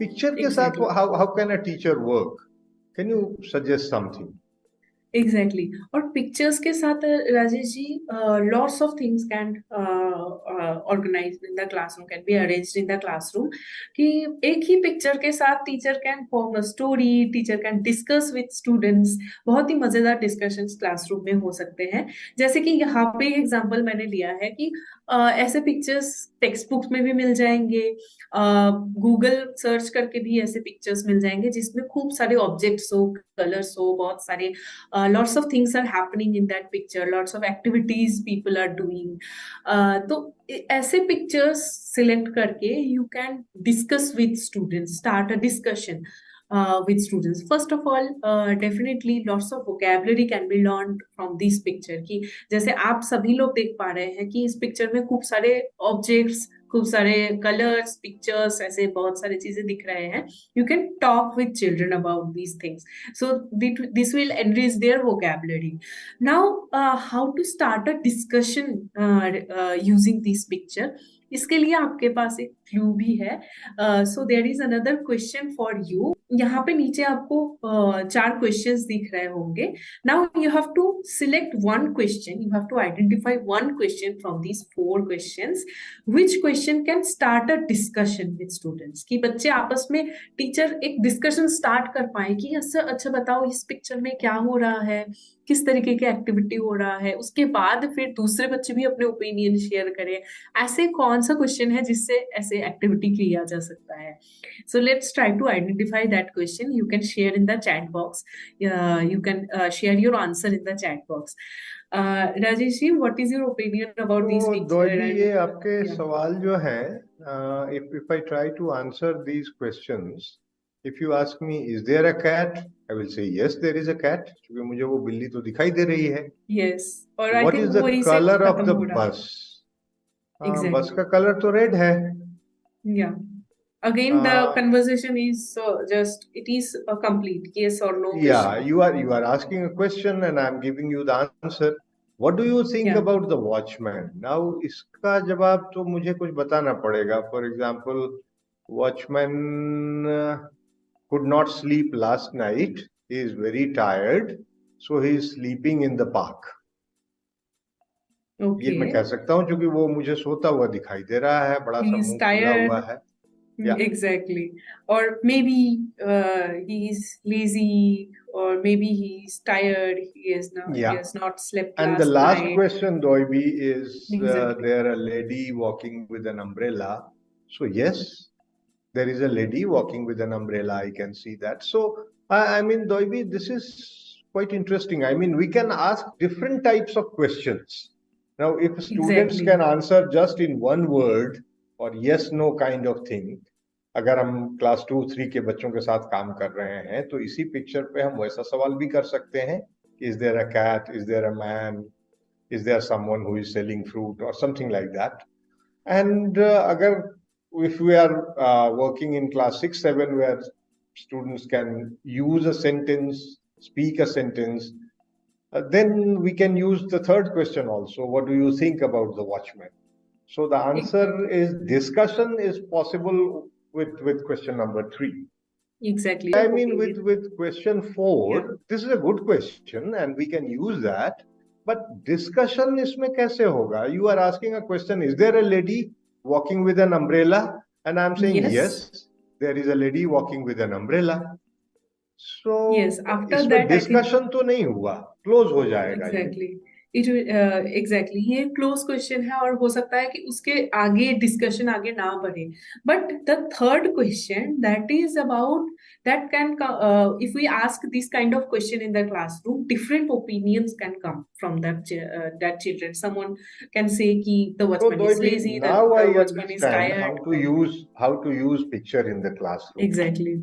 Picture के साथ exactly how can a teacher work? Can you suggest something? Exactly और pictures के साथ Rajesh ji lots of things can organise in the classroom, can be arranged in the classroom कि एक ही picture के साथ teacher can form a story, teacher can discuss with students. बहुत ही मजेदार डिस्कशंस क्लासरूम में हो सकते हैं। जैसे कि यहाँ पे एग्जांपल मैंने लिया है कि ऐसे पिक्चर्स टेक्स्ट बुक में भी मिल जाएंगे, गूगल सर्च करके भी ऐसे पिक्चर्स मिल जाएंगे जिसमें खूब सारे ऑब्जेक्ट्स हो, कलर्स हो, बहुत सारे lots of things are happening in that picture, lots of activities people are doing। तो ऐसे पिक्चर्स सिलेक्ट करके you can discuss with students, start a discussion with students। First of all, definitely lots of vocabulary can be learned from this picture। कि जैसे आप सभी लोग देख पा रहे हैं कि इस पिक्चर में खूब सारे ऑब्जेक्ट्स, खूब सारे कलर्स, पिक्चर्स, ऐसे बहुत सारी चीजें दिख रहे हैं। You can talk with children about these things, so this will enrich their vocabulary। Now, how to start a discussion using this picture? इसके लिए आपके पास एक क्लू भी है। So there is another question for you. यहाँ पे नीचे आपको चार क्वेश्चंस दिख रहे होंगे। Now you have to select one question, you have to identify one question from these four questions. Which question can start a discussion with students, कि बच्चे आपस में, टीचर एक डिस्कशन स्टार्ट कर पाए कि अच्छा अच्छा बताओ इस पिक्चर में क्या हो रहा है, किस तरीके की एक्टिविटी हो रहा है। उसके बाद फिर दूसरे बच्चे भी अपने ओपिनियन शेयर करें, ऐसे कौन सा क्वेश्चन है जिससे ऐसे एक्टिविटी किया जा सकता है। So let's try to identify that question. You can share in the chat box, you can share your answer in the chat box. Rajesh ji, what is your opinion about this तो picture दोयबी, and ये आपके सवाल जो है, if I try to answer these questions, if you ask me is there a cat, I will say yes there is a cat, क्योंकि मुझे वो बिल्ली तो दिखाई दे रही है। यस, और आई What थिंक is the वही से color of खत्म the हो रहा है। bus? बस एग्जैक्टली, का कलर तो रेड है। yeah, again the conversation is just it is a complete yes or no Yeah, question। you are asking a question and I'm giving you the answer. What do you think Yeah, about the watchman? Now इसका जवाब तो मुझे कुछ बताना पड़ेगा। For example, watchman could not sleep last night. He is very tired, so he is sleeping in the park. ये मैं okay, कह सकता हूँ क्योंकि वो मुझे सोता हुआ दिखाई दे रहा है, बड़ा सा he is मुंह खुला हुआ tired। है। या Exactly, or maybe he is lazy, or maybe he is tired, he या has not slept And the last last night। question, Doibi, is Exactly, there a lady walking with an umbrella? So yes, there is a lady walking with an umbrella. I can see that. So I mean, Doibi, this is quite interesting. I mean, we can ask different types of questions. Now, if students exactly, can answer just in one word or yes, no kind of thing, अगर हम class 2-3 के बच्चों के साथ काम कर रहे हैं तो इसी पिक्चर पे हम वैसा सवाल भी कर सकते हैं। Is there a cat? Is there a man? Is there someone who is selling fruit or something like that? And if we are working in class 6-7 where students can use a sentence, speak a sentence, then we can use the third question also. What do you think about the watchman? So the answer is discussion is possible with question number 3. exactly I your mean, opinion। with question Yeah, 4, this is a good question and we can use that. But discussion इसमें कैसे होगा? You are asking a question, is there a lady walking with an umbrella? And I'm saying yes, yes, there is a lady walking with an umbrella. yes, So after इसमें that I think discussion तो नहीं हुआ, close हो जाएगा ये। Exactly, it exactly, ये close question है और हो सकता है कि उसके आगे डिस्कशन आगे ना बढ़े। But the third question that is about, that can if we ask this kind of question in the classroom, different opinions can come from that children। Someone can say ki the So watchman is Doibi, lazy, that now the I watchman is understand tired, how to use picture in the classroom. exactly।